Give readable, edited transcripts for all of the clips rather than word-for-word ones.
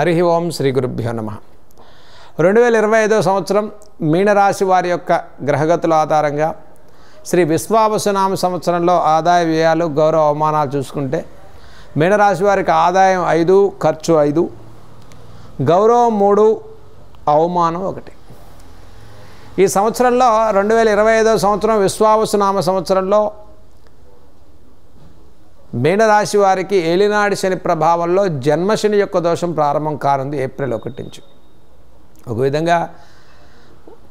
హరి ఓం శ్రీ గురుభ్యో నమః 2025 సంవత్సరం మీనరాశి వారి యొక్క గ్రహగతుల ఆధారంగా శ్రీ విశ్వావసునామ సంవత్సరంలో ఆదాయ వ్యయాలు గౌరవ అవమానాలు చూసుకుంటే మీనరాశి వారికి ఆదాయం 5, ఖర్చు 5, గౌరవం 3, అవమానం 1. ఈ సంవత్సరంలో 2025 సంవత్సరం విశ్వావసునామ సంవత్సరంలో మీనరాశి వారికి ఏలినాడి శని ప్రభావంలో జన్మశని యొక్క దోషం ప్రారంభం కానుంది ఏప్రిల్ 1 నుంచి. ఒక విధంగా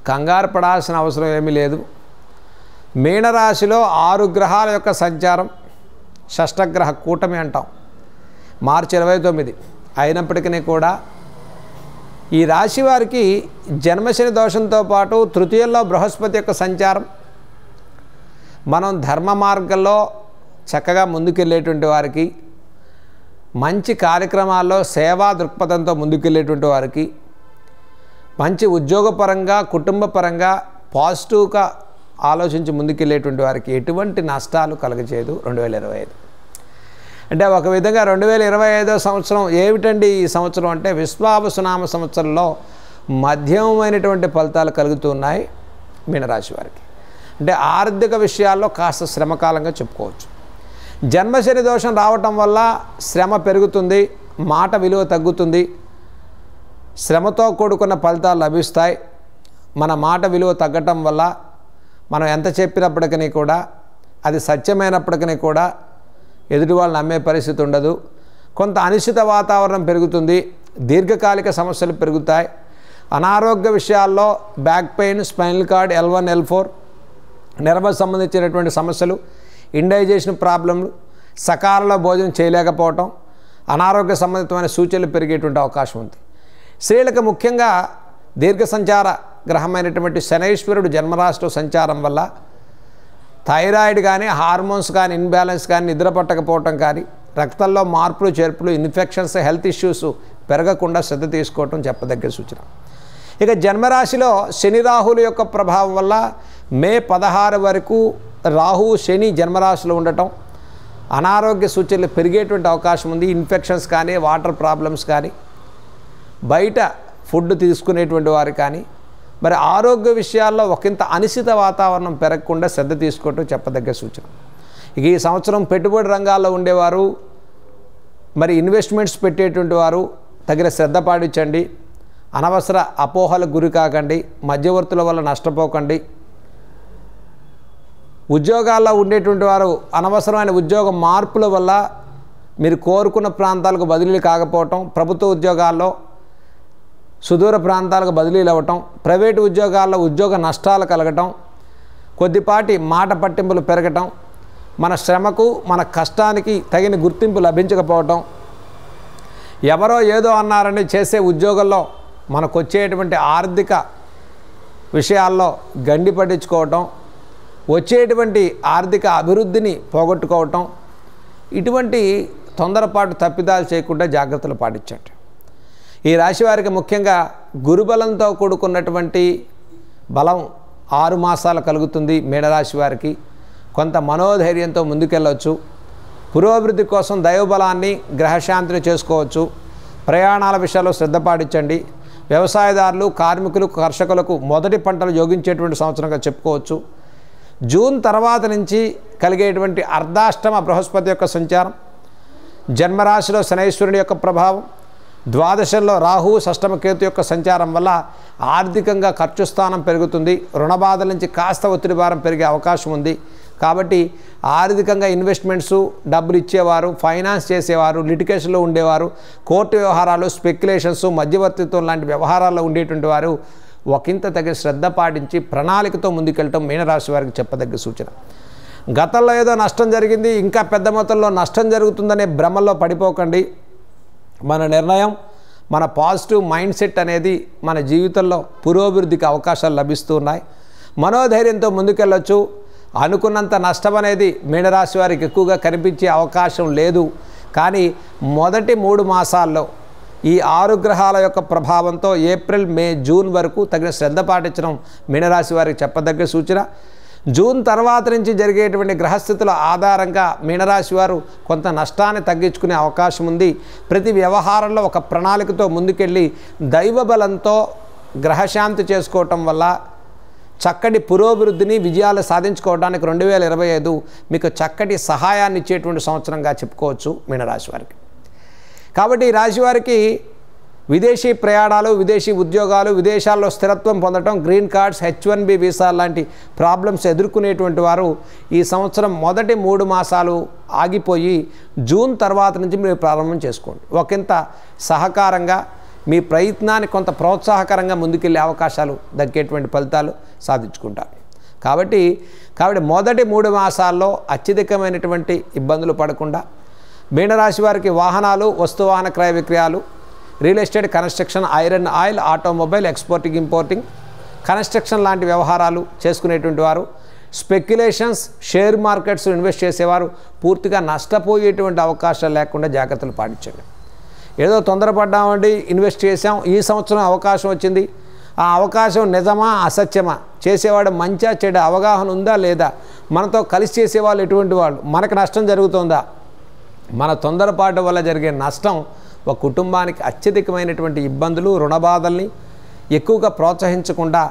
కంగారు పడాల్సిన అవసరం ఏమీ లేదు. మీనరాశిలో 6 గ్రహాల యొక్క సంచారం, షష్టగ్రహ కూటమి అంటాం, మార్చి 29 అయినప్పటికీ కూడా ఈ రాశి వారికి జన్మశని దోషంతో పాటు తృతీయంలో బృహస్పతి యొక్క సంచారం, మనం ధర్మ మార్గంలో చక్కగా ముందుకెళ్ళేటువంటి వారికి, మంచి కార్యక్రమాల్లో సేవా దృక్పథంతో ముందుకెళ్ళేటువంటి వారికి, మంచి ఉద్యోగపరంగా కుటుంబపరంగా పాజిటివ్గా ఆలోచించి ముందుకెళ్ళేటువంటి వారికి ఎటువంటి నష్టాలు కలగచేయదు 2025. అంటే ఒక విధంగా 2025 సంవత్సరం ఏమిటండి ఈ సంవత్సరం అంటే విశ్వావసునామ సంవత్సరంలో మధ్యమైనటువంటి ఫలితాలు కలుగుతున్నాయి మీనరాశి వారికి. అంటే ఆర్థిక విషయాల్లో కాస్త శ్రమకాలంగా చెప్పుకోవచ్చు. జన్మశని దోషం రావటం వల్ల శ్రమ పెరుగుతుంది, మాట విలువ తగ్గుతుంది, శ్రమతో కూడుకున్న ఫలితాలు లభిస్తాయి. మన మాట విలువ తగ్గటం వల్ల మనం ఎంత చెప్పినప్పటికీ కూడా అది సత్యమైనప్పటికీ కూడా ఎదుటి వాళ్ళు నమ్మే పరిస్థితి ఉండదు. కొంత అనిశ్చిత వాతావరణం పెరుగుతుంది, దీర్ఘకాలిక సమస్యలు పెరుగుతాయి. అనారోగ్య విషయాల్లో back pain, spinal cord, L1, L4 nervous సంబంధించినటువంటి సమస్యలు, ఇండైజెషన్ ప్రాబ్లంలు, సకాలంలో భోజనం చేయలేకపోవటం, అనారోగ్య సంబంధితమైన సూచనలు పెరిగేటువంటి అవకాశం ఉంది. స్త్రీలకు ముఖ్యంగా దీర్ఘసంచార గ్రహమైనటువంటి శనైశ్వరుడు జన్మరాశిలో సంచారం వల్ల థైరాయిడ్ కానీ, హార్మోన్స్ కానీ ఇన్బ్యాలెన్స్ కానీ, నిద్ర పట్టకపోవటం కానీ, రక్తంలో మార్పులు చేర్పులు, ఇన్ఫెక్షన్స్, హెల్త్ ఇష్యూస్ పెరగకుండా శ్రద్ధ తీసుకోవటం చెప్పదగ్గ సూచన. ఇక జన్మరాశిలో శని రాహుల యొక్క ప్రభావం వల్ల మే 16 వరకు రాహువు శని జన్మరాశిలో ఉండటం అనారోగ్య సూచనలు పెరిగేటువంటి అవకాశం ఉంది. ఇన్ఫెక్షన్స్ కానీ, వాటర్ ప్రాబ్లమ్స్ కానీ, బయట ఫుడ్ తీసుకునేటువంటి వారు కానీ, మరి ఆరోగ్య విషయాల్లో ఒకంత అనిశ్చిత వాతావరణం పెరగకుండా శ్రద్ధ తీసుకోవటం చెప్పదగ్గ సూచన. ఇక ఈ సంవత్సరం పెట్టుబడి రంగాల్లో ఉండేవారు, మరి ఇన్వెస్ట్మెంట్స్ పెట్టేటువంటి వారు తగిన శ్రద్ధ పాటించండి. అనవసర అపోహలకు గురి కాకండి, మధ్యవర్తుల వల్ల నష్టపోకండి. ఉద్యోగాల్లో ఉండేటువంటి వారు అనవసరమైన ఉద్యోగ మార్పుల వల్ల మీరు కోరుకున్న ప్రాంతాలకు బదిలీలు కాకపోవటం, ప్రభుత్వ ఉద్యోగాల్లో సుదూర ప్రాంతాలకు బదిలీలు అవ్వటం, ప్రైవేటు ఉద్యోగాల్లో ఉద్యోగ నష్టాలు కలగటం, కొద్దిపాటి మాట పట్టింపులు పెరగటం, మన శ్రమకు మన కష్టానికి తగిన గుర్తింపు లభించకపోవటం, ఎవరో ఏదో అన్నారని చేసే ఉద్యోగంలో మనకు వచ్చేటువంటి ఆర్థిక విషయాల్లో గండి పట్టించుకోవటం, వచ్చేటువంటి ఆర్థిక అభివృద్ధిని పోగొట్టుకోవటం, ఇటువంటి తొందరపాటు తప్పిదాలు చేయకుండా జాగ్రత్తలు పాటించండి. ఈ రాశి వారికి ముఖ్యంగా గురుబలంతో కూడుకున్నటువంటి బలం 6 మాసాలు కలుగుతుంది. మీనరాశి వారికి కొంత మనోధైర్యంతో ముందుకెళ్ళవచ్చు. పురోభివృద్ధి కోసం దైవబలాన్ని, గ్రహశాంతిని చేసుకోవచ్చు. ప్రయాణాల విషయాల్లో శ్రద్ధ పాటించండి. వ్యవసాయదారులు, కార్మికులు, కర్షకులకు మొదటి పంటలు యోగించేటువంటి సంవత్సరంగా చెప్పుకోవచ్చు. జూన్ తర్వాత నుంచి కలిగేటువంటి అర్ధాష్టమ బృహస్పతి యొక్క సంచారం, జన్మరాశిలో శనైశ్వరుని యొక్క ప్రభావం, ద్వాదశంలో రాహువు, షష్టమ కేతు యొక్క సంచారం వల్ల ఆర్థికంగా ఖర్చు స్థానం పెరుగుతుంది. రుణబాధల నుంచి కాస్త ఒత్తిడి భారం పెరిగే అవకాశం ఉంది. కాబట్టి ఆర్థికంగా ఇన్వెస్ట్మెంట్స్, డబ్బులు ఇచ్చేవారు, ఫైనాన్స్ చేసేవారు, లిటిగేషన్లో ఉండేవారు, కోర్టు వ్యవహారాలు, స్పెక్యులేషన్స్, మధ్యవర్తిత్వం లాంటి వ్యవహారాల్లో ఉండేటువంటి వారు ఒకంత తగిన శ్రద్ధ పాటించి ప్రణాళికతో ముందుకెళ్ళటం మీనరాశి వారికి చెప్పదగ్గ సూచన. గతంలో ఏదో నష్టం జరిగింది, ఇంకా పెద్ద మొత్తంలో నష్టం జరుగుతుందనే భ్రమల్లో పడిపోకండి. మన నిర్ణయం, మన పాజిటివ్ మైండ్ సెట్ అనేది మన జీవితంలో పురోభివృద్ధికి అవకాశాలు లభిస్తూ ఉన్నాయి. మనోధైర్యంతో ముందుకెళ్ళొచ్చు. అనుకున్నంత నష్టం అనేది మీనరాశి వారికి ఎక్కువగా కనిపించే అవకాశం లేదు. కానీ మొదటి 3 మాసాల్లో ఈ 6 గ్రహాల యొక్క ప్రభావంతో ఏప్రిల్, మే, జూన్ వరకు తగిన శ్రద్ధ పాటించడం మీనరాశి వారికి చెప్పదగ్గ సూచన. జూన్ తర్వాత నుంచి జరిగేటువంటి గ్రహస్థితుల ఆధారంగా మీనరాశి వారు కొంత నష్టాన్ని తగ్గించుకునే అవకాశం ఉంది. ప్రతి వ్యవహారంలో ఒక ప్రణాళికతో ముందుకెళ్ళి దైవ బలంతో గ్రహశాంతి చేసుకోవటం వల్ల చక్కటి పురోభివృద్ధిని విజయాలు సాధించుకోవడానికి 2025 మీకు చక్కటి సహాయాన్ని ఇచ్చేటువంటి సంవత్సరంగా చెప్పుకోవచ్చు మీనరాశి వారికి. కాబట్టి ఈ రాశి వారికి విదేశీ ప్రయాణాలు, విదేశీ ఉద్యోగాలు, విదేశాల్లో స్థిరత్వం పొందడం, గ్రీన్ కార్డ్స్, H1B వీసా లాంటి ప్రాబ్లమ్స్ ఎదుర్కొనేటువంటి వారు ఈ సంవత్సరం మొదటి 3 మాసాలు ఆగిపోయి జూన్ తర్వాత నుంచి మీరు ప్రారంభం చేసుకోండి. ఒకంత సహకారంగా మీ ప్రయత్నాన్ని కొంత ప్రోత్సాహకరంగా ముందుకెళ్ళే అవకాశాలు దక్కేటువంటి ఫలితాలు సాధించుకుంటారు. కాబట్టి మొదటి 3 మాసాల్లో అత్యధికమైనటువంటి ఇబ్బందులు పడకుండా మీనరాశి వారికి వాహనాలు, వస్తువాహన క్రయ విక్రయాలు, real estate, construction, iron, oil, automobile, exporting, importing, construction లాంటి వ్యవహారాలు చేసుకునేటువంటి వారు, స్పెక్యులేషన్స్, షేర్ మార్కెట్స్ ఇన్వెస్ట్ చేసేవారు పూర్తిగా నష్టపోయేటువంటి అవకాశాలు లేకుండా జాగ్రత్తలు పాటించండి. ఏదో తొందరపడ్డామండి, ఇన్వెస్ట్ చేసాం, ఈ సంవత్సరం అవకాశం వచ్చింది, ఆ అవకాశం నిజమా అసత్యమా, చేసేవాడు మంచా చెడ్డ అవగాహన ఉందా లేదా, మనతో కలిసి చేసేవాళ్ళు ఎటువంటి వాళ్ళు, మనకు నష్టం జరుగుతుందా, మన తొందరపాటు వల్ల జరిగే నష్టం ఒక కుటుంబానికి అత్యధికమైనటువంటి ఇబ్బందులు, రుణబాధల్ని ఎక్కువగా ప్రోత్సహించకుండా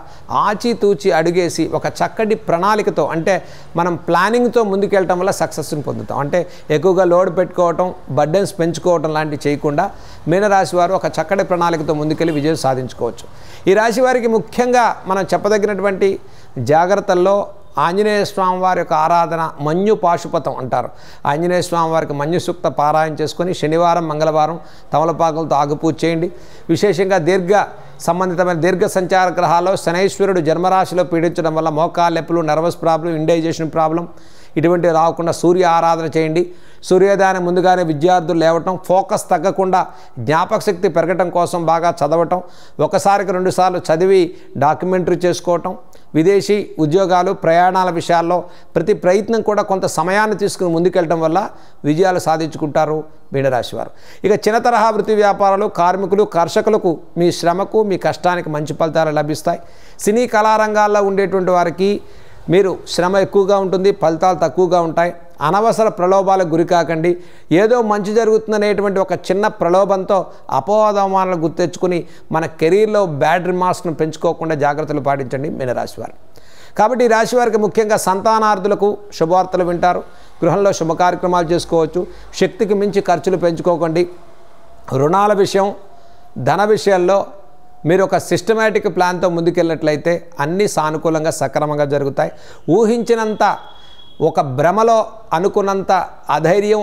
ఆచితూచి అడుగేసి ఒక చక్కటి ప్రణాళికతో, అంటే మనం ప్లానింగ్తో ముందుకెళ్ళటం వల్ల సక్సెస్ని పొందుతాం. అంటే ఎక్కువగా లోడ్ పెట్టుకోవటం, బర్డెన్స్ పెంచుకోవటం లాంటివి చేయకుండా మీనరాశి వారు ఒక చక్కటి ప్రణాళికతో ముందుకెళ్ళి విజయం సాధించుకోవచ్చు. ఈ రాశి వారికి ముఖ్యంగా మనం చెప్పదగినటువంటి జాగ్రత్తల్లో ఆంజనేయ స్వామి వారి యొక్క ఆరాధన, మన్యు పాశుపతం అంటారు. ఆంజనేయ స్వామి వారికి మన్యు సూక్త పారాయణ చేసుకొని శనివారం, మంగళవారం తమలపాకులతో ఆగుపూజ చేయండి. విశేషంగా సంబంధితమైన దీర్ఘ సంచార గ్రహాల్లో శనైశ్వరుడు జన్మరాశిలో పీడించడం వల్ల మోకాళ్ళ నొప్పులు, నర్వస్ ప్రాబ్లం, ఇండైజెషన్ ప్రాబ్లం ఇటువంటివి రాకుండా సూర్య ఆరాధన చేయండి. సూర్యోదయాన్ని ముందుగానే విద్యార్థులు లేవటం, ఫోకస్ తగ్గకుండా జ్ఞాపక శక్తి పెరగటం కోసం బాగా చదవటం, ఒకసారికి 2 సార్లు చదివి డాక్యుమెంటరీ చేసుకోవటం, విదేశీ ఉద్యోగాలు, ప్రయాణాల విషయాల్లో ప్రతి ప్రయత్నం కూడా కొంత సమయాన్ని తీసుకుని ముందుకెళ్ళటం వల్ల విజయాలు సాధించుకుంటారు మీనరాశి వారు. ఇక చిన్న తరహా వృత్తి వ్యాపారాలు, కార్మికులు, కర్షకులకు మీ శ్రమకు, మీ కష్టానికి మంచి ఫలితాలు లభిస్తాయి. సినీ కళారంగాల్లో ఉండేటువంటి వారికి మీరు శ్రమ ఎక్కువగా ఉంటుంది, ఫలితాలు తక్కువగా ఉంటాయి. అనవసర ప్రలోభాలకు గురి కాకండి. ఏదో మంచి జరుగుతుందనేటువంటి ఒక చిన్న ప్రలోభంతో అపవాదమానాలు గుర్తెచ్చుకుని మన కెరీర్లో బ్యాడ్ రిమార్క్స్ను పెంచుకోకుండా జాగ్రత్తలు పాటించండి మీనరాశి వారు. కాబట్టి ఈ రాశి వారికి ముఖ్యంగా సంతానార్థులకు శుభవార్తలు వింటారు, గృహంలో శుభ కార్యక్రమాలు చేసుకోవచ్చు. శక్తికి మించి ఖర్చులు పెంచుకోకండి. రుణాల విషయం, ధన విషయాల్లో మీరు ఒక సిస్టమేటిక్ ప్లాన్తో ముందుకెళ్ళినట్లయితే అన్నీ సానుకూలంగా సక్రమంగా జరుగుతాయి. ఊహించినంత ఒక భ్రమలో అనుకున్నంత అధైర్యం,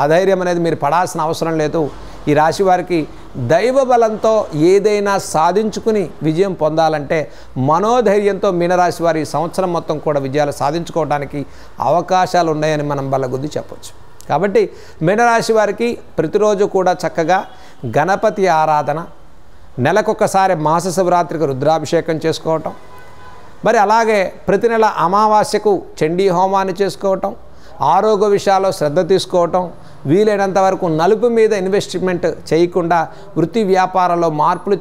అధైర్యం అనేది మీరు పడాల్సిన అవసరం లేదు. ఈ రాశి వారికి దైవ బలంతో ఏదైనా సాధించుకుని విజయం పొందాలంటే మనోధైర్యంతో మీనరాశి వారి ఈ సంవత్సరం మొత్తం కూడా విజయాలు సాధించుకోవడానికి అవకాశాలు ఉన్నాయని మనం బల్లగుద్ది చెప్పవచ్చు. కాబట్టి మీనరాశి వారికి ప్రతిరోజు కూడా చక్కగా గణపతి ఆరాధన, నెలకొకసారి మాస శివరాత్రికి రుద్రాభిషేకం చేసుకోవటం, మరి అలాగే ప్రతి నెల అమావాస్యకు చండీ హోమాన్ని చేసుకోవటం, ఆరోగ్య విషయాల్లో శ్రద్ధ తీసుకోవటం, వీలైనంత వరకు నలుపు మీద ఇన్వెస్ట్మెంట్ చేయకుండా వృత్తి వ్యాపారాల్లో మార్పులు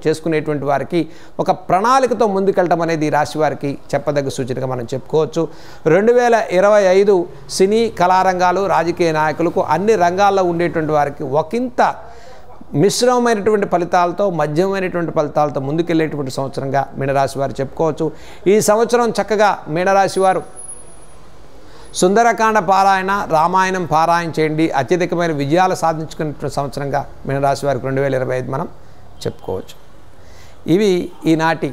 చేసుకునేటువంటి వారికి ఒక ప్రణాళికతో ముందుకెళ్ళటం అనేది ఈ రాశి వారికి చెప్పదగ్గ సూచనగా మనం చెప్పుకోవచ్చు. 2025 సినీ కళారంగాలు, రాజకీయ నాయకులకు, అన్ని రంగాల్లో ఉండేటువంటి వారికి ఒకంత మిశ్రమమైనటువంటి ఫలితాలతో, మధ్యమైనటువంటి ఫలితాలతో ముందుకెళ్ళేటువంటి సంవత్సరంగా మీనరాశి వారు చెప్పుకోవచ్చు. ఈ సంవత్సరం చక్కగా మీనరాశి వారు సుందరకాండ పారాయణ, రామాయణం పారాయణ చేయండి. అత్యధికమైన విజయాలు సాధించుకునే సంవత్సరంగా మీనరాశి వారికి 2025 మనం చెప్పుకోవచ్చు. ఇవి ఈనాటి